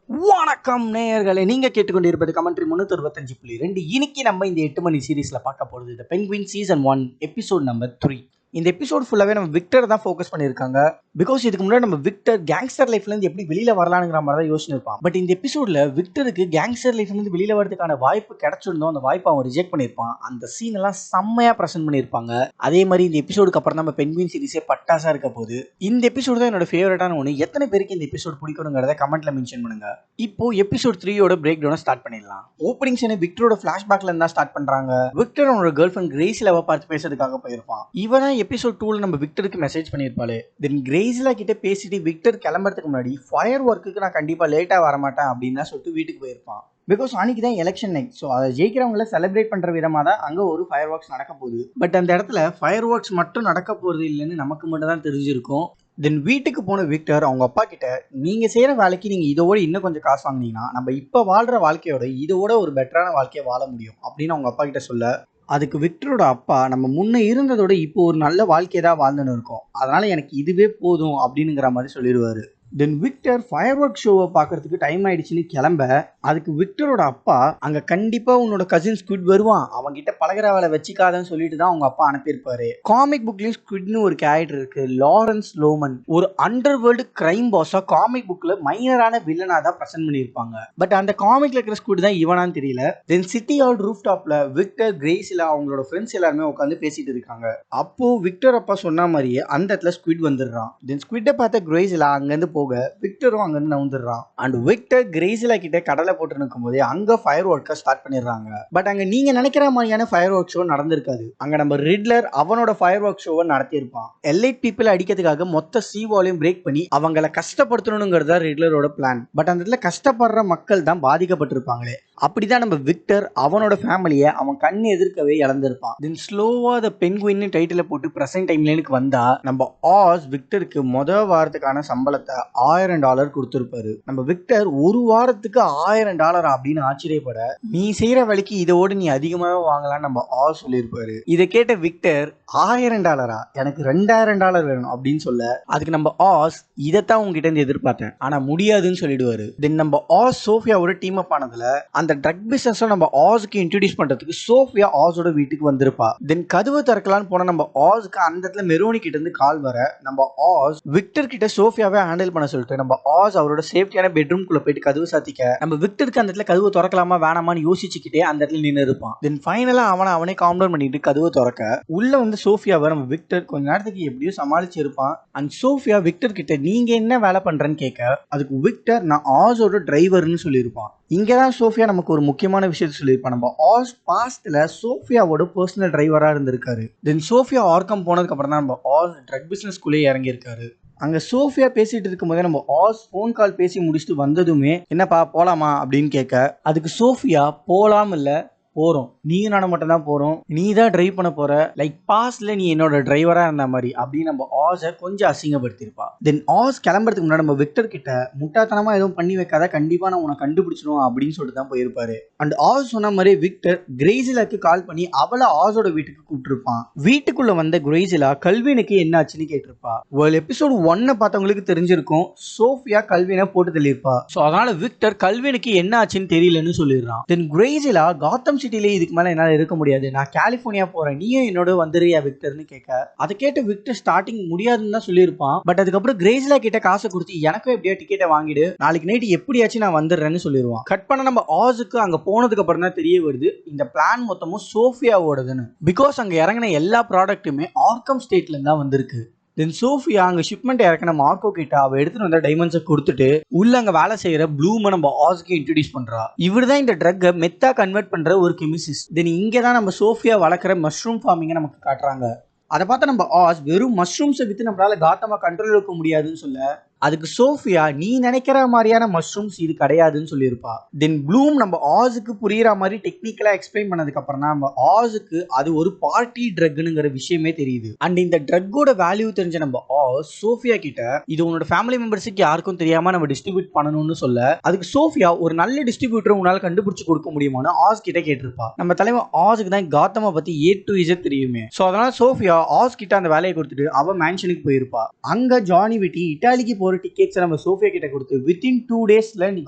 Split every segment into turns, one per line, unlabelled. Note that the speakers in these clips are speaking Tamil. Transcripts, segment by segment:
வணக்கம் நேயர்களே, நீங்க கேட்டுக்கொண்டிருப்பது கமெண்ட்ரி 365.2. இன்னைக்கு நம்ம இந்த 8 மணி சீரீஸ்ல பார்க்க போறது தி பெங்குயின் சீசன் 1 எபிசோட் நம்பர் 3. இந்த எபிசோட் ஃபுல்லாவே நம்ம விக்டர் தான் ஃபோக்கஸ் பண்ணியிருக்காங்க. பிகாஸ் இதுக்கு முன்னாடி நம்ம விக்டர் கேங்ஸ்டர் லைஃப்ல இருந்து எப்படி வெளியில வரலாங்கிற மாதிரி தான் யோசிச்சிருப்பான். பட் இந்த எபிசோட்ல விக்டருக்கு கேங்ஸ்டர் லைஃப்ல இருந்து வெளியில வரதுக்கான வாய்ப்பு கிடைச்சிருந்தோம், அந்த வாய்ப்பை அவன் ரிஜெக்ட் பண்ணியிருப்பான். அந்த சீன் எல்லாம் செம்மையா பிரசன்ட் பண்ணியிருப்பாங்க. அதே மாதிரி இந்த எபிசோடுக்கு அப்புறம் நம்ம பெங்குயின் சீரிஸே பட்டாசா இருக்க போகுது. இந்த எபிசோடு தான் என்னோட ஃபேவரட்டான ஒன்று. எத்தனை பேருக்கு இந்த எபிசோட் பிடிக்கணுங்கிறத கமெண்ட்ல மென்ஷன் பண்ணுங்க. இப்போ எபிசோட் 3யோட பிரேக் டவுனை ஸ்டார்ட் பண்ணிடலாம். ஓப்பனிங் சீனை விக்டரோட ஃபிளாஷ்பேக்ல இருந்தா ஸ்டார்ட் பண்றாங்க. விக்டர் அவனோட கேர்ள் ஃபிரெண்ட் கிரேசிலாவை பார்த்து பேசுறதுக்காக போயிருப்பான். இவன் தான் எபிசோட் 2ல நம்ம விக்டருக்கு மெசேஜ் பண்ணியிருப்பாளே. தென் கிரேசிலா கிட்ட பேசிட்டு விக்டர் கிளம்புறதுக்கு முன்னாடி ஃபயர் ஒர்க்குக்கு நான் கண்டிப்பா லேட்டா வரமாட்டேன் அப்படின்னு சொல்லிட்டு வீட்டுக்கு போயிருப்பான். பிகாஸ் அன்னைக்கு தான் எலெக்ஷன் நைட். ஸோ அதை ஜெயிக்கிறவங்களை செலிப்ரேட் பண்ற விதமாக தான் அங்கே ஒரு ஃபயர் ஒர்க்ஸ் நடக்க போகுது. பட் அந்த இடத்துல ஃபயர் ஒர்க்ஸ் மட்டும் நடக்க போறது இல்லைன்னு நமக்கு மட்டும் தான் தெரிஞ்சிருக்கும். தென் வீட்டுக்கு போன விக்டர் அவங்க அப்பா கிட்ட, நீங்க செய்யற வேலைக்கு நீங்க இதோட இன்னும் கொஞ்சம் காசு வாங்கினீங்கன்னா நம்ம இப்ப வாழ்ற வாழ்க்கையோட இதோட ஒரு பெட்டரான வாழ்க்கையை வாழ முடியும் அப்படின்னு அவங்க அப்பா கிட்ட சொல்ல, அதுக்கு விக்டரோட அப்பா, நம்ம முன்ன இருந்ததோட இப்போ ஒரு நல்ல வாழ்க்கையை தான் வாழ்ந்துன்னு இருக்கோம், அதனால எனக்கு இதுவே போதும் அப்படிங்கிற மாதிரி சொல்லிடுவாரு. தென் விக்டர் ஃபயர் ஒர்க் ஷோவை பார்க்கறதுக்கு டைம் ஆயிடுச்சுன்னு கிளம்ப, அதுக்கு விக்டரோட அப்பா, அங்கே கண்டிப்பாக உன்னோட கசின் ஸ்குவிட் வருவான், அவன்கிட்ட பழகிற வேலை வச்சுக்காதன்னு சொல்லிட்டு தான் அவங்க அப்பா அனுப்பியிருப்பாரு. காமிக் புக்லேயும் ஸ்குவிட்னு ஒரு கேரக்டர் இருக்கு, லாரன்ஸ் லோமன். ஒரு அண்டர் வேர்ல்டு கிரைம் பாஸா காமிக் புக்ல மைனரான வில்லனா தான் பிரசன்ட் பண்ணியிருப்பாங்க. பட் அந்த காமிக்ல இருக்கிற ஸ்குவிட் தான் இவனான்னு தெரியல. தென் சிட்டி ஆல் ரூஃப் டாப்ல விக்டர், கிரேசிலா அவங்களோட ஃப்ரெண்ட்ஸ் எல்லாருமே உட்காந்து பேசிட்டு இருக்காங்க. அப்போ விக்டர் அப்பா சொன்ன மாதிரியே அந்த இடத்துல ஸ்குவிட் வந்துடுறான். தென் ஸ்குவிட்டை பார்த்த கிரேசிலா அங்கேருந்து போக விக்டரும் அங்கிருந்து நவுந்துடுறான். அண்ட் விக்டர் கிரேசிலா கிட்ட கடலை போட்டு நிற்கும் போதே அங்க ஃபயர் ஒர்க்கை ஸ்டார்ட் பண்ணிடுறாங்க. பட் அங்க நீங்க நினைக்கிற மாதிரியான ஃபயர் ஒர்க் ஷோ நடந்திருக்காது. அங்க நம்ம ரிட்லர் அவனோட ஃபயர் ஒர்க் ஷோவை நடத்தியிருப்பான். எலைட் பீப்புள் அடிக்கிறதுக்காக மொத்த சீ வாலையும் பிரேக் பண்ணி அவங்களை கஷ்டப்படுத்தணுங்கிறதா ரிட்லரோட பிளான். பட் அந்த இடத்துல கஷ்டப்படுற மக்கள் தான் பாதிக்கப்பட்டிருப்பாங்களே. அப்படிதான் நம்ம விக்டர் அவனோட ஃபேமிலியை அவன் கண் எதிர்க்கவே இழந்திருப்பான். தென் ஸ்லோவா த பெங்குயின் டைட்டில போட்டு பிரசன்ட் டைம்லைனுக்கு வந்தா, நம்ம ஆஸ் விக்டருக்கு முதல் வாரத்துக்கான சம்பளத்தை $1000 கொடுத்திருப்பாரு. நம்ம விக்டர் ஒரு வாரத்துக்கு $1000 அப்படின்னு ஆச்சரியப்பட, நீ செய்யற வேலைக்கு இதோடு நீ அதிகமாக வாங்கலாம் நம்ம ஆஸ் சொல்லியிருப்பாரு. இதை கேட்ட விக்டர், $1000 எனக்கு $2000 வேணும் அப்படின்னு சொல்ல, அதுக்கு நம்ம ஆஸ், இதைத்தான் உங்ககிட்ட இருந்து எதிர்பார்த்தேன் ஆனா முடியாதுன்னு சொல்லிடுவாரு. தென் நம்ம ஆஸ் சோஃபியாவோட டீம் அப் ஆனதுல அந்த ட்ரக் பிசினஸ் நம்ம ஆஸ்க்கு இன்ட்ரோடியூஸ் பண்றதுக்கு சோஃபியா ஆஸோட வீட்டுக்கு வந்திருப்பா. தென் கதவு திறக்கலான்னு போன நம்ம ஆஸ்க்கு அந்த இடத்துல மெரோனி கிட்ட இருந்து கால் வர, நம்ம ஆஸ் விக்டர் கிட்ட சோஃபியாவே ஹேண்டில் பண்ண சொல்லிட்டு நம்ம ஆஸ் அவரோட சேஃப்டியான பெட்ரூம்குள்ள போயிட்டு கதவு சாத்திக்க, நம்ம விக்டருக்கு அந்த இடத்துல கதவு திறக்கலாமா வேணாமான்னு யோசிச்சுக்கிட்டே அந்த இடத்துல நின்று இருப்பான். தென் ஃபைனலா அவனே காம் டவுன் பண்ணிட்டு கதவு திறக்க, உள்ள வந்து சோஃபியாவை நம்ம விக்டர் கொஞ்ச நேரத்துக்கு எப்படியோ சமாளிச்சு இருப்பான். அண்ட் சோஃபியா விக்டர் கிட்ட நீங்க என்ன வேலை பண்றேன்னு கேட்க, அதுக்கு விக்டர் நான் ஆஸோட டிரைவர்னு சொல்லியிருப்பான். இங்கதான் சோஃபியா நமக்கு ஒரு முக்கியமான விஷயத்த சொல்லியிருப்பான். நம்ம ஆஸ் பாஸ்ட்ல சோஃபியாவோட பர்சனல் டிரைவரா இருந்திருக்காரு. தென் சோஃபியா ஆர்க்கம் போனதுக்கு அப்புறம் தான் நம்ம ஆஸ் ட்ரக் பிசினஸ்குள்ளே இறங்கியிருக்காரு. அங்க சோஃபியா பேசிட்டு இருக்கும் போதே நம்ம ஆஸ் போன் கால் பேசி முடிச்சுட்டு வந்ததுமே, என்னப்பா போலாமா அப்படின்னு கேட்க, அதுக்கு சோஃபியா போலாம் இல்ல போறோம், நீயும் நானும் மட்டும் தான் போறோம், நீ தான் டிரைவ் பண்ண போற, லைக் பாஸ்ட்ல நீ என்னோட டிரைவரா இருந்த மாதிரி அப்படின்னு நம்ம ஆஸை கொஞ்சம் அசிங்கப்படுத்திருப்பா. தென் ஆஸ் கிளம்புறதுக்கு முன்னாடி நம்ம விக்டர் கிட்ட, முட்டாத்தனமா எதுவும் பண்ணி வைக்காத, கண்டிப்பா நான் உன்னை கண்டுபிடிச்சிடும் அப்படின்னு சொல்லிட்டு தான் போயிருப்பாரு. அண்ட் ஆஸ் சொன்ன மாதிரி விக்டர் கிரேசிலாக்கு கால் பண்ணி அவளை ஆஸோட வீட்டுக்கு கூப்பிட்டுருப்பான். வீட்டுக்குள்ள வந்த கிரேசிலா கல்வினுக்கு என்ன ஆச்சுன்னு கேட்டிருப்பா. ஒரு எபிசோட் 1 பார்த்தவங்களுக்கு தெரிஞ்சிருக்கும், சோஃபியா கல்வினை போட்டு தள்ளியிருப்பா. ஸோ அதனால விக்டர் கல்வினுக்கு என்ன ஆச்சுன்னு தெரியலன்னு சொல்லிடுறான். தென் கிரேசிலா, காத்தம் சிட்டிலே இதுக்கு மேல என்னால இருக்க முடியாது, நான் கலிபோர்னியா போறேன், நீயும் என்னோட வந்துறியா விக்டர்னு கேட்க, அதை கேட்டு விக்டர் ஸ்டார்டிங் முடியாதுன்னு தான் சொல்லியிருப்பான். பட் அதுக்கப்புறம் கிரேசிலா கிட்ட காசை கொடுத்து எனக்கும் எப்படியா டிக்கெட்டை வாங்கிடு, நாளைக்கு நைட்டு எப்படியாச்சும் நான் வந்துடுறேன்னு சொல்லிடுவான். கட் பண்ண நம்ம ஆஸுக்கு அங்க போனதுக்கு அப்புறம் தான் தெரிய வருது இந்த பிளான் மொத்தமும் சோஃபியாவோடதுன்னு. பிகாஸ் அங்க இறங்கின எல்லா ப்ராடக்ட்டுமே ஆர்க்கம் ஸ்டேட்ல இருந்தா வந்திருக்கு. தென் சோஃபியா அங்க ஷிப்மெண்ட் இறக்கின மார்க்கோ கிட்ட அவ எடுத்துட்டு வந்த டைமண்ட்ஸை கொடுத்துட்டு உள்ள அங்க வேலை செய்யற ப்ளூமை நம்ம ஆஸ்க்கு இன்ட்ரோடியூஸ் பண்றா. இவர் தான் இந்த ட்ரக்கை மெத்தா கன்வெர்ட் பண்ற ஒரு கெமிசிஸ்ட். தென் இங்க தான் நம்ம சோஃபியா வளர்க்குற மஷ்ரூம் ஃபார்மிங்கை நமக்கு காட்டுறாங்க. அதை பார்த்து நம்ம ஆஸ், வெறும் மஷ்ரூம்ஸை வித்து நம்மளால காத்தமா கண்ட்ரோல் இருக்க முடியாதுன்னு சொல்ல, அதுக்கு சோஃபியா, நீ நினைக்கிற மாதிரியான மஷ்ரூம்ஸ் இது கிடையாதுன்னு சொல்லியிருப்பா. தென் ப்ளூம் நம்ம ஆஸுக்கு புரியுற மாதிரி டெக்னிக்கலா எக்ஸ்பிளைன் பண்ணதுக்கு அப்புறம் தான் நம்ம ஆஸுக்கு அது ஒரு பார்ட்டி ட்ரக்னுங்கிற விஷயமே தெரியுது. அண்ட் இந்த ட்ரக்கோட வேல்யூ தெரிஞ்ச நம்ம ஆஸ் சோஃபியா கிட்ட, இது உன்னோட ஃபேமிலி மெம்பர்ஸுக்கு யாருக்கும் தெரியாம நம்ம டிஸ்ட்ரிபியூட் பண்ணணும்னு சொல்ல, அதுக்கு சோஃபியா, ஒரு நல்ல டிஸ்ட்ரிபியூட்டர் உன்னால கண்டுபிடிச்சு கொடுக்க முடியுமான்னு ஆஸ் கிட்ட கேட்டிருப்பா. நம்ம தலைவர் ஆஸுக்கு தான் காத்தமா பத்தி A to Z தெரியுமே. ஸோ அதனால சோஃபியா ஆஸ் கிட்ட அந்த வேலையை கொடுத்துட்டு அவ மேன்ஷனுக்கு போயிருப்பா. அங்க ஜானி விட்டி இட்டாலிக்கு போற ஒரு டிக்கெட்ஸை நம்ம சோஃபியா கிட்ட கொடுத்து வித்தின் 2 டேஸ்ல நீ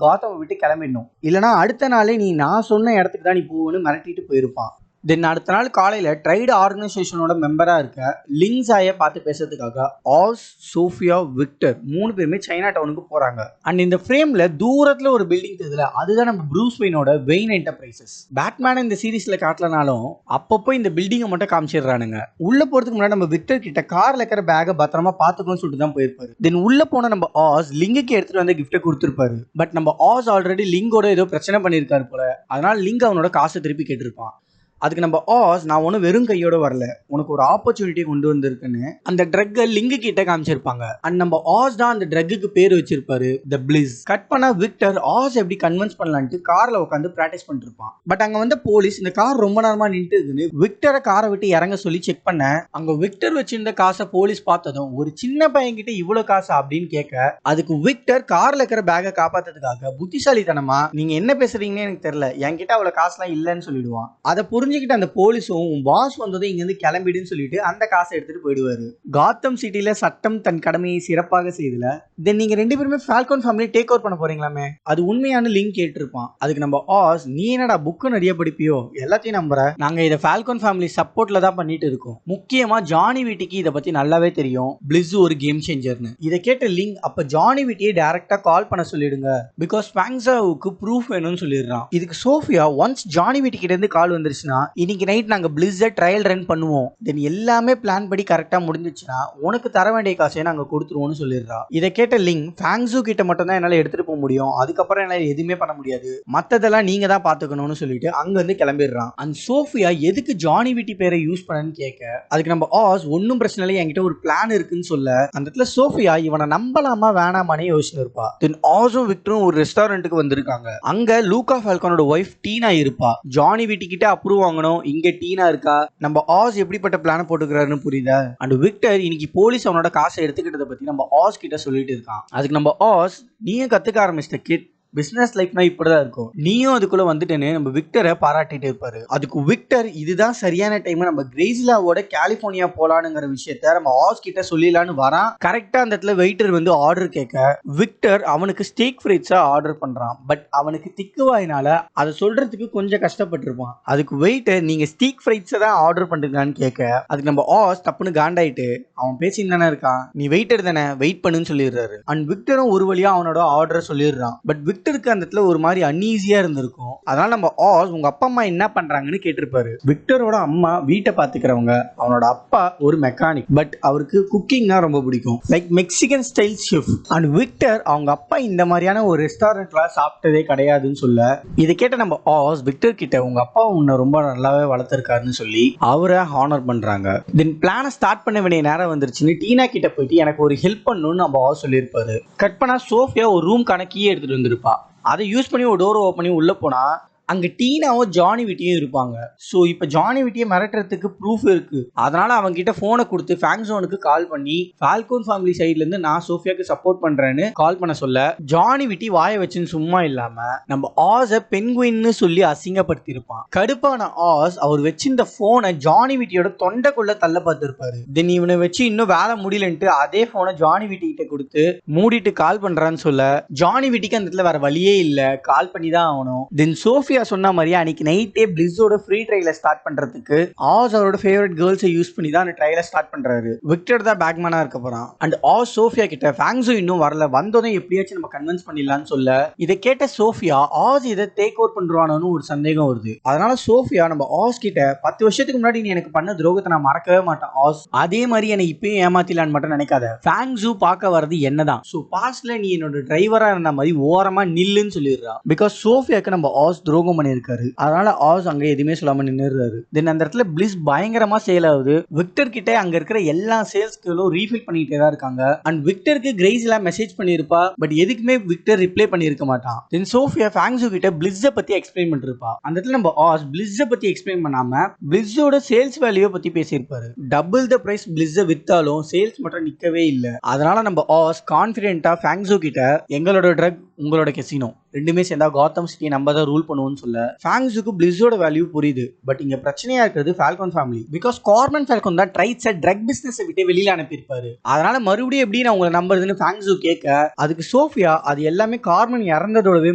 காத்தம் விட்டு கிளம்பிடணும், இல்லைனா அடுத்த நாளே நீ நான் சொன்ன இடத்துக்கு தான் நீ போகணும்னு மிரட்டிட்டு போயிருப்பான். தென் அடுத்த நாள் காலையில ட்ரைடு ஆர்கனைசேஷனோட மெம்பரா இருக்க லிங்ஸாயை பார்த்து பேசுறதுக்காக ஆஸ், சோஃபியா, விக்டர் 3 பேருமே சைனா டவுனுக்கு போறாங்க. அண்ட் இந்த ஃப்ரேம்ல தூரத்துல ஒரு பில்டிங் தெரியுதுல, அதுதான் நம்ம ப்ரூஸ் வெயினோட வெயின் என்டர்பிரைசஸ். பேட்மேன் இந்த சீரீஸ்ல காட்டலனாலும் அப்பப்போ இந்த பில்டிங்கை மட்டும் காமிச்சிடுறானுங்க. உள்ள போறதுக்கு முன்னாடி நம்ம விக்டர் கிட்ட கார்ல இருக்கிற பேக்கை பத்திரமா பாத்துக்கணும்னு சொல்லிட்டு தான் போயிருப்பாரு. தென் உள்ள போன நம்ம ஆஸ் லிங்குக்கு எடுத்துட்டு வந்து கிஃப்ட்டை கொடுத்துருப்பாரு. பட் நம்ம ஆஸ் ஆல்ரெடி லிங்கோட ஏதோ பிரச்சனை பண்ணியிருக்காரு போல, அதனால லிங்க் அவனோட காசை திருப்பி கேட்டிருப்பான். அதுக்கு நம்ம ஆஸ், நான் ஒன்றும் வெறும் கையோட வரல, உனக்கு ஒரு ஆப்பர்ச்சுனிட்டி கொண்டு வந்திருக்குன்னு அந்த ட்ரக்கை லிங்கு கிட்ட காமிச்சிருப்பாங்க. அண்ட் நம்ம ஆஸ் தான் அந்த ட்ரக்குக்கு பேர் வச்சிருப்பாரு, த பிளிஸ். கட் பண்ணா விக்டர் ஆஸ் எப்படி கன்வின்ஸ் பண்ணலான்ட்டு கார்ல உட்காந்து பிராக்டிஸ் பண்ணிட்டு இருப்பான். பட் அங்க வந்து போலீஸ் இந்த கார் ரொம்ப நேரமா நின்று இருக்குன்னு விக்டரை காரை விட்டு இறங்க சொல்லி செக் பண்ண, அங்க விக்டர் வச்சிருந்த காசை போலீஸ் பார்த்ததும் ஒரு சின்ன பையன் கிட்ட இவ்வளவு காசா அப்படின்னு கேட்க, அதுக்கு விக்டர் கார்ல இருக்கிற பேக்கை காப்பாத்துறதுக்காக புத்திசாலித்தனமா நீங்க என்ன பேசுறீங்கன்னு எனக்கு தெரியல, என்கிட்ட அவ்வளவு காசுலாம் இல்லைன்னு சொல்லிடுவான். அதை புரிஞ்சுக்கிட்டு அந்த போலீஸும் பாஸ் வந்ததும் இங்க இருந்து கிளம்பிடுன்னு சொல்லிட்டு அந்த காசை எடுத்துட்டு போயிடுவாரு. காத்தம் சிட்டில சட்டம் தன் கடமையை சிறப்பாக செய்தல. தென் நீங்க 2 பேருமே ஃபால்கன் ஃபேமிலி டேக் ஓவர் பண்ண போறீங்களாமே, அது உண்மையான லிங்க் கேட்டிருப்பான். அதுக்கு நம்ம ஆஸ், நீ என்னடா புக்கு நிறைய படிப்பியோ, எல்லாத்தையும் நம்புற, நாங்க இதை ஃபால்கன் ஃபேமிலி சப்போர்ட்ல தான் பண்ணிட்டு இருக்கோம், முக்கியமா ஜானி வீட்டிக்கு இதை பத்தி நல்லாவே தெரியும், பிளிஸ் ஒரு கேம் சேஞ்சர்னு. இதை கேட்ட லிங்க், அப்ப ஜானி வீட்டியை டைரக்டா கால் பண்ண சொல்லிடுங்க, பிகாஸ் ஃபேங்ஸாவுக்கு ப்ரூஃப் வேணும்னு சொல்லிடுறான். இதுக்கு சோஃபியா, ஒன்ஸ் ஜானி வீட்டு கிட்ட இருந்து கால் வந்துருச்சுன்னா இன்னைக்கு நைட் நாங்க பிளிஸை ட்ரையல் ரன் பண்ணுவோம், தென் எல்லாமே பிளான் படி கரெக்டா முடிஞ்சிச்சுன்னா உனக்கு தர வேண்டிய காசை நாங்க கொடுத்துருவோம்னு சொல்லிடுறா. இதை கேட்ட லிங்க், ஃபேங்ஸு கிட்ட மட்டும் தான் என்னால எடுத்துட்டு போக முடியும், அதுக்கப்புறம் என்னால எதுவுமே பண்ண முடியாது, மத்ததெல்லாம் நீங்க தான் பாத்துக்கணும்னு சொல்லிட்டு அங்க இருந்து கிளம்பிடுறான். அண்ட் சோஃபியா எதுக்கு ஜானி வீட்டி பேரை யூஸ் பண்ணன்னு கேட்க, அதுக்கு நம்ம ஆஸ், ஒன்னும் பிரச்சனை இல்லை, என்கிட்ட ஒரு பிளான் இருக்குன்னு சொல்ல, அந்த இடத்துல சோஃபியா இவனை நம்பலாமா வேணாமானே யோசிச்சு இருப்பா. தென் ஆஸும் விக்டரும் ஒரு ரெஸ்டாரண்ட்டுக்கு வந்திருக்காங்க. அங்க லூகா ஃபால்கனோட ஒய்ஃப் டீனா இருப்பா. ஜானி வீட்டி கிட்ட அப்ரூவ் வாங்கணும், இங்க டீனா இருக்கா, நம்ம ஆஸ் எப்படிப்பட்ட பிளான் போட்டுக்கிறாருன்னு புரியுதா. அண்ட் விக்டர் இன்னைக்கு போலீஸ் அவனோட காசை எடுத்துக்கிட்டதை பத்தி நம்ம ஆஸ் கிட்ட சொல்லிட்டு இருக்கான். அதுக்கு நம்ம ஆஸ், நீயும் கத்துக்க ஆரம்பிச்சிட்ட கிட், பிசினஸ் லைஃப்னா இப்படிதான் இருக்கும், நீயும் அதுக்குள்ள வந்துட்டேன்னு நம்ம விக்டரை பாராட்டிட்டு இருப்பாரு. அதுக்கு விக்டர், இதுதான் சரியான டைம், நம்ம கிரேசிலாவோட கலிபோர்னியா போலானுங்கிற விஷயத்த நம்ம ஆஸ் கிட்ட சொல்லிடலான்னு வரான். கரெக்டா அந்த இடத்துல வெயிட்டர் வந்து ஆர்டர் கேட்க, விக்டர் அவனுக்கு ஸ்டேக் ஃப்ரைட்ஸா ஆர்டர் பண்றான். பட் அவனுக்கு திக்குவாயினால அதை சொல்றதுக்கு கொஞ்சம் கஷ்டப்பட்டிருப்பான். அதுக்கு வெயிட்டர், நீங்க ஸ்டேக் ஃப்ரைட்ஸை தான் ஆர்டர் பண்றீங்களான்னு கேட்க, அதுக்கு நம்ம ஆஸ் தப்புன்னு காண்டாயிட்டு, அவன் பேசின்னு தானே இருக்கான், நீ வெயிட்டர் தானே, வெயிட் பண்ணுன்னு சொல்லிடுறாரு. அண்ட் விக்டரும் ஒரு வழியா அவனோட ஆர்டர் சொல்லிடுறான். பட் விக்டருக்கு அந்த இடத்துல ஒரு மாதிரி அன்ஈஸியா இருந்திருக்கும். அதனால நம்ம ஆஸ், உங்க அப்பா அம்மா என்ன பண்றாங்கன்னு கேட்டிருப்பாரு. விக்டரோட அம்மா வீட்டை பாத்துக்கிறவங்க, அவனோட அப்பா ஒரு மெக்கானிக், பட் அவருக்கு குக்கிங்னா ரொம்ப பிடிக்கும், like Mexican style chef. And Victor அவங்க அப்பா இந்த மாதிரியான ஒரு ரெஸ்டாரண்ட்ல சாப்பிட்டதே கிடையாதுன்னு சொல்ல, இதை கேட்ட நம்ம ஆஸ் விக்டர் கிட்ட, உங்க அப்பா உன்னை ரொம்ப நல்லாவே வளர்த்திருக்காருன்னு சொல்லி அவரை ஹானர் பண்றாங்க. தென் பிளான ஸ்டார்ட் பண்ண வேண்டிய நேரம் வந்துருச்சுன்னு டீனா கிட்ட போயிட்டு எனக்கு ஒரு ஹெல்ப் பண்ணணும்னு நம்ம ஆஸ் சொல்லியிருப்பாரு. கட் பண்ணா சோஃபியா ஒரு ரூம்கான கீ எடுத்துட்டு வந்திருப்பா. அதை யூஸ் பண்ணி ஒரு டோர் ஓப்பன் பண்ணி உள்ள போனா அங்க டீனாவும் ஜானி வீட்டியும் இருப்பாங்க. ஸோ இப்போ ஜானி வீட்டியை மிரட்டுறதுக்கு ப்ரூஃப் இருக்கு. அதனால அவங்க கிட்ட போனை கொடுத்து ஃபேங்ஸோனுக்கு கால் பண்ணி ஃபால்கன் ஃபேமிலி சைட்ல இருந்து நான் சோஃபியாக்கு சப்போர்ட் பண்றேன்னு கால் பண்ண சொல்ல, ஜானி வீட்டி வாயை வச்சுன்னு சும்மா இல்லாம நம்ம ஆஸை பென்குயின்னு சொல்லி அசிங்கப்படுத்தி இருப்பான். கடுப்பான ஆஸ் அவர் வச்சிருந்த போனை ஜானி வீட்டியோட தொண்டைக்குள்ள தள்ள பார்த்திருப்பாரு. தென் இவனை வச்சு இன்னும் வேலை முடியலன்ட்டு அதே போனை ஜானி வீட்டி கிட்ட கொடுத்து மூடிட்டு கால் பண்றான்னு சொல்ல, ஜானி வீட்டிக்கு அந்த இடத்துல வேற வழியே இல்ல, கால் பண்ணி தான் ஆகணும். தென் சோஃபியா சொன்ன மாதிரி அன்னைக்கு நைட்டே பிளிஸோட ஃப்ரீ ட்ரையலை ஸ்டார்ட் பண்றதுக்கு ஆஸ் அவரோட ஃபேவரட் கேர்ள்ஸை யூஸ் பண்ணி தான் அந்த ட்ரையலை ஸ்டார்ட் பண்றாரு. விக்டர் தான் பேக்மேனா இருக்க போறான். அண்ட் ஆஸ் சோஃபியா கிட்ட, ஃபேங்ஸு இன்னும் வரல, வந்ததும் எப்படியாச்சும் நம்ம கன்வின்ஸ் பண்ணிடலாம்னு சொல்ல, இதை கேட்ட சோஃபியா ஆஸ் இதை டேக் ஓவர் பண்றானு ஒரு சந்தேகம் வருது. அதனால சோஃபியா நம்ம ஆஸ் கிட்ட, 10 வருஷத்துக்கு முன்னாடி நீ எனக்கு பண்ண துரோகத்தை நான் மறக்கவே மாட்டேன் ஆஸ், அதே மாதிரி என்னை இப்பயும் ஏமாத்திலான்னு மட்டும் நினைக்காத, ஃபேங்ஸு பார்க்க வர்றது என்னதான், ஸோ பாஸ்ட்ல நீ என்னோட டிரைவரா இருந்த மாதிரி ஓரமா நில்லுன்னு சொல்லிடுறா. பிகாஸ் சோஃபியாக்கு நம்ம ஆஸ் துரோகம் பண்ணிருக்காரு. அதனால ஆஸ் அங்க எதுவுமே சொல்லாம நின்னுறாரு. தென் அந்த இடத்துல பிளிஸ் பயங்கரமா சேல் ஆகுது. விக்டர் கிட்ட அங்க இருக்கிற எல்லா சேல்ஸ்களும் ரீஃபில் பண்ணிட்டே தான் இருக்காங்க. அண்ட் விக்டருக்கு கிரேஸ்ல மெசேஜ் பண்ணிருப்பா, பட் எதுக்குமே விக்டர் ரிப்ளை பண்ணிருக்க மாட்டான். தென் சோஃபியா ஃபேங்ஸு கிட்ட பிளிஸை பத்தி எக்ஸ்பிளைன் பண்ணிருப்பா. அந்த இடத்துல நம்ம ஆஸ் பிளிஸை பத்தி எக்ஸ்பிளைன் பண்ணாம பிளிஸோட சேல்ஸ் வேல்யூ பத்தி பேசியிருப்பாரு. டபுள் த பிரைஸ் பிளிஸை வித்தாலும் சேல்ஸ் மட்டும் நிக்கவே இல்லை. அதனால நம்ம ஆஸ் கான்பிடென்ட்டா ஃபேங்ஸு கிட்ட, எங்களோட ட்ரக் உங்களோட கெசினோ, ரெண்டுமே சேர்ந்தா காத்தம் சிட்டி நம்ம தான் ரூல் பண்ணுவோம்னு சொல்ல ஃபேங்ஸுக்கு பிளிஸோட வேல்யூ புரியுது. பட் இங்க பிரச்சனையா இருக்கிறது Falcon family. Because common Falcon தான் ட்ரைட்ஸை ட்ரக் பிசினஸ் விட்டு வெளியில அனுப்பியிருப்பாரு. அதனால மறுபடியும் எப்படி நான் உங்களை நம்புறதுன்னு ஃபேங்ஸு கேட்க அதுக்கு சோஃபியா அது எல்லாமே கார்மன் இறந்ததோடவே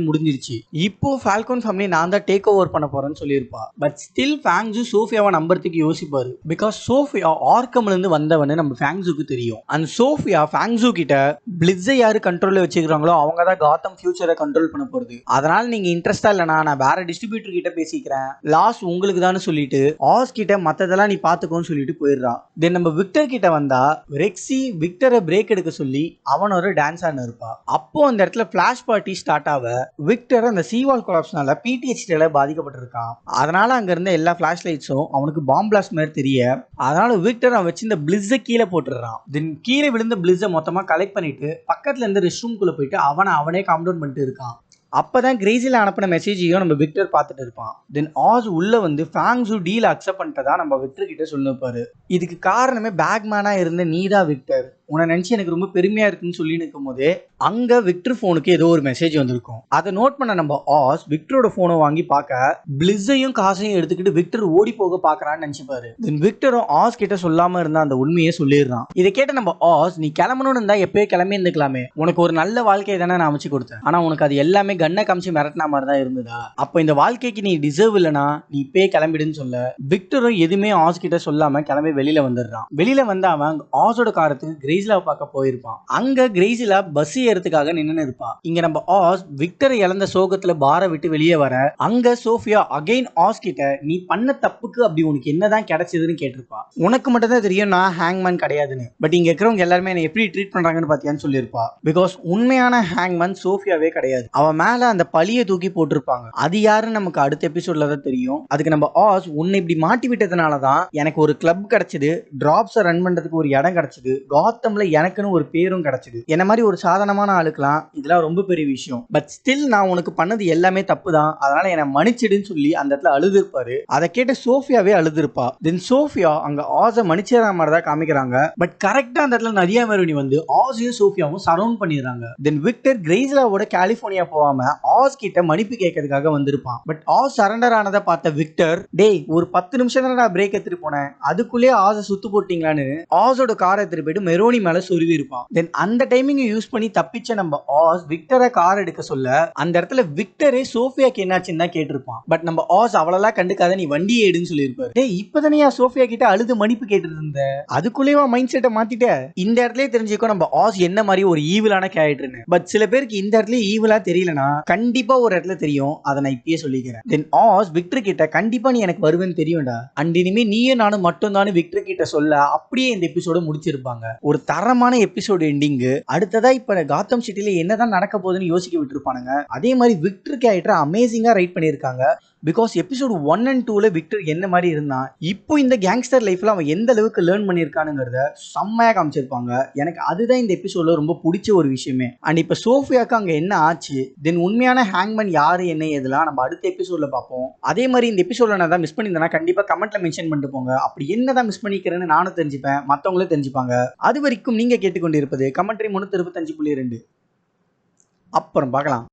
முடிஞ்சிருச்சு. இப்போ ஃபால்கன் ஃபேமிலி நான் தான் டேக் ஓவர் பண்ண போறேன்னு சொல்லியிருப்பா. பட் ஸ்டில் ஃபேங்ஸு சோஃபியாவை நம்புறதுக்கு யோசிப்பாரு. பிகாஸ் சோஃபியா ஆர்க்கம்ல இருந்து வந்தவன்னு நம்ம ஃபேங்ஸுக்கு தெரியும். அண்ட் சோஃபியா ஃபேங்ஸு கிட்ட பிளிட்ஸை யாரு கண்ட்ரோல்ல வச்சுக்கிறாங்களோ அவங்க தான் காத்தம் ஃபியூச்சரை கண்ட்ரோல் பண்ண போறது. அதனால நீங்க இன்ட்ரெஸ்டா இல்லனா நான் வேற டிஸ்ட்ரிபியூட்டர் கிட்ட பேசிக்கிறேன், லாஸ் உங்களுக்கு தான் சொல்லிட்டு ஆஸ் கிட்ட மத்ததெல்லாம் நீ பாத்துக்கோன்னு சொல்லிட்டு போயிடுறா. தென் நம்ம விக்டர் கிட்ட வந்தா ரெக்ஸி விக்டரை பிரேக் எடுக்க சொல்லி அவன் ஒரு டான்ஸ் ஆன இருப்பா. அப்போ அந்த இடத்துல பிளாஷ் பார்ட்டி ஸ்டார்ட் ஆக விக்டர் அந்த சீவால் கொலாப்ஸ்னால PTSD பாதிக்கப்பட்டிருக்கான். அதனால அங்க இருந்த எல்லா பிளாஷ் லைட்ஸும் அவனுக்கு பாம் பிளாஸ்ட் மாதிரி தெரிய அதனால விக்டர் அவன் வச்சு இந்த பிளிஸை கீழே போட்டுறான். தென் கீழே விழுந்த பிளிஸை மொத்தமா கலெக்ட் பண்ணிட்டு பக்கத்துல இருந்து ரெஸ்ட் ரூம்குள்ள போயிட்டு அவனே காம் டவுன் பண்ணிட்டு இருக்கான். அப்பதான் கிரேசில அனுப்பின மெசேஜையும் நம்ம விக்டர் பார்த்துட்டு இருப்பான். தென் ஆஸ் உள்ள வந்து ஃபேங்ஸு டீல் அக்செப்ட் பண்ணிட்டதா நம்ம விக்டர் கிட்ட சொல்லிருப்பாரு. இதுக்கு காரணமே பேக்மேனா இருந்த நீதா விக்டர், உன்னை நினைச்சு எனக்கு ரொம்ப பெருமையா இருக்குன்னு சொல்லி நிற்கும் போதே அங்க விக்டர் போனுக்கு ஏதோ ஒரு மெசேஜ் வந்திருக்கும். அதை நோட் பண்ண நம்ம ஆஸ் விக்டரோட போனை வாங்கி பார்க்க பிளிஸையும் காசையும் எடுத்துக்கிட்டு விக்டர் ஓடி போக பாக்குறான்னு நினைச்சுப்பாரு. தென் விக்டரும் ஆஸ் கிட்ட சொல்லாம இருந்த அந்த உண்மையை சொல்லிடுறான். இதை கேட்ட நம்ம ஆஸ் நீ கிளம்பணும்னு இருந்தா எப்பயே கிளம்பி இருந்துக்கலாமே, உனக்கு ஒரு நல்ல வாழ்க்கையை தானே நான் அமைச்சு கொடுத்தேன், ஆனா உனக்கு அது எல்லாமே கண்ணை காமிச்சு மிரட்டின மாதிரி தான் இருந்ததா, அப்ப இந்த வாழ்க்கைக்கு நீ டிசர்வ் இல்லனா நீ இப்பயே கிளம்பிடுன்னு சொல்ல விக்டரும் எதுவுமே ஆஸ் கிட்ட சொல்லாம கிளம்பி வெளியில வந்துடுறான். வெளியில வந்து அவன் ஆஸோட காரத்துக்கு கிரேசிலா பார்க்க போயிருப்பான். அங்க கிரேசிலா பஸ் ஏறதுக்காக நின்னு இருப்பா. இங்க நம்ம ஆஸ் விக்டரை இழந்த சோகத்துல பார விட்டு வெளியே வர அங்க சோஃபியா அகைன் ஆஸ் கிட்ட நீ பண்ண தப்புக்கு அப்படி உனக்கு என்னதான் கிடைச்சதுன்னு கேட்டிருப்பா. உனக்கு மட்டும் தான் தெரியும் நான் ஹேங்மேன் கிடையாதுன்னு, பட் இங்க இருக்கிறவங்க எல்லாருமே என்ன எப்படி ட்ரீட் பண்றாங்கன்னு பாத்தியான்னு சொல்லியிருப்பா. பிகாஸ் உண்மையான ஹேங்மேன் சோஃபியாவே கிடையாது, அவன் மேல அந்த பழியை தூக்கி போட்டிருப்பாங்க. அது யாருன்னு நமக்கு அடுத்த எபிசோட்ல தான் தெரியும். அதுக்கு நம்ம ஆஸ் உன்னை இப்படி மாட்டி விட்டதுனாலதான் எனக்கு ஒரு கிளப் கிடைச்சது, டிராப்ஸை ரன் பண்றதுக்கு ஒரு இடம் கிடைச்சது, காத்தம்ல எனக்குன்னு ஒரு பேரும் கிடைச்சது, என்ன மாதிரி ஒரு சாதாரணமான ஆளுக்கலாம் இதெல்லாம் ரொம்ப பெரிய விஷயம், பட் ஸ்டில் நான் உனக்கு பண்ணது எல்லாமே தப்பு தான், அதனால என்ன மன்னிச்சிடுன்னு சொல்லி அந்த இடத்துல அழுதுருப்பாரு. அதை கேட்ட சோஃபியாவே அழுதுருப்பா. தென் சோஃபியா அங்க ஆஸை மன்னிச்சிடற மாதிரி தான் காமிக்கிறாங்க. பட் கரெக்டா அந்த இடத்துல நதியா மெரோனி வந்து ஆஸையும் சோஃபியாவும் சரவுண்ட் பண்ணிடுறாங்க. தென் விக்டர் கிரேசிலாவோட கலிபோர்னியா போகாம ஆஸ் கிட்ட மன்னிப்பு கேட்கறதுக்காக வந்திருப்பான். பட் ஆஸ் சரண்டர் ஆனதை பார்த்த விக்டர் டேய் ஒரு 10 நிமிஷம் தான் நான் பிரேக் எடுத்துட்டு போனேன், அதுக்குள்ளேயே ஆஸை சுத்து போட்டீங்களான்னு ஆஸோட காரை எடுத்துட்டு போயிட்டு மெரோனி மேல சொருவி இருப்பான். தென் அந்த டைமிங் யூஸ் பண்ணி தப்பிச்ச நம்ம ஆஸ் விக்டரை கார் எடுக்க சொல்ல அந்த இடத்துல விக்டரே சோஃபியாக்கு என்னாச்சுன்னு தான் கேட்டிருப்பான். பட் நம்ம ஆஸ் அவளெல்லாம் கண்டுக்காத நீ வண்டியை எடுன்னு சொல்லியிருப்பாரு. டேய் இப்பதானே சோஃபியா கிட்ட அழுது மன்னிப்பு கேட்டு இருந்த, அதுக்குள்ளேயே மைண்ட் செட்டை மாத்திட்ட. இந்த இடத்துல தெரிஞ்சுக்கோ நம்ம ஆஸ் என்ன மாதிரி ஒரு ஈவிலான கேரக்டர்னு. பட் சில பேருக்கு இந்த இடத்துல ஈவிலா தெரியலனா கண்டிப்பா ஒரு இடத்துல தெரியும், அதை நான் இப்பயே சொல்லிக்கிறேன். தென் ஆஸ் விக்டர் கிட்ட கண்டிப்பா நீ எனக்கு வருவேன்னு தெரியும்டா, அண்ட் இனிமே நீயும் நானும் மட்டும் தானே விக்டர் கிட்ட சொல்ல அப்படியே இந்த எபிசோட முடிச்சிருப்பாங்க. ஒரு தரமான எபிசோடு எண்டிங். அடுத்ததா இப்ப காத்தம் சிட்டில என்னதான் நடக்க போகுதுன்னு யோசிக்க விட்டுருப்பானுங்க. அதே மாதிரி விக்டர் கேரக்டர் அமேசிங்கா ரைட் பண்ணிருக்காங்க. பிகாஸ் எபிசோடு 1 and 2ல விக்டர் என்ன மாதிரி இருந்தான், இப்போ இந்த கேங்ஸ்டர் லைஃப்ல அவன் எந்த அளவுக்கு லேர்ன் பண்ணியிருக்கானுங்கிறத செம்மையா காமிச்சிருப்பாங்க. எனக்கு அதுதான் இந்த எபிசோட்ல ரொம்ப பிடிச்ச ஒரு விஷயமே. அண்ட் இப்போ சோஃபியாக்கு அங்க என்ன ஆச்சு, தென் உண்மையான ஹேங்மேன் யாரு என்ன இதெல்லாம் நம்ம அடுத்த எபிசோட்ல பார்ப்போம். அதே மாதிரி இந்த எபிசோட்ல நான் தான் மிஸ் பண்ணியிருந்தேன்னா கண்டிப்பா கமெண்ட்ல மென்ஷன் பண்ணிட்டு போங்க. அப்படி என்னதான் மிஸ் பண்ணிக்கிறேன்னு நானும் தெரிஞ்சுப்பேன், மற்றவங்களும் தெரிஞ்சுப்பாங்க. அது வரைக்கும் நீங்க கேட்டுக்கொண்டிருப்பது கமெண்ட்ரி 325.2. அப்புறம் பார்க்கலாம்.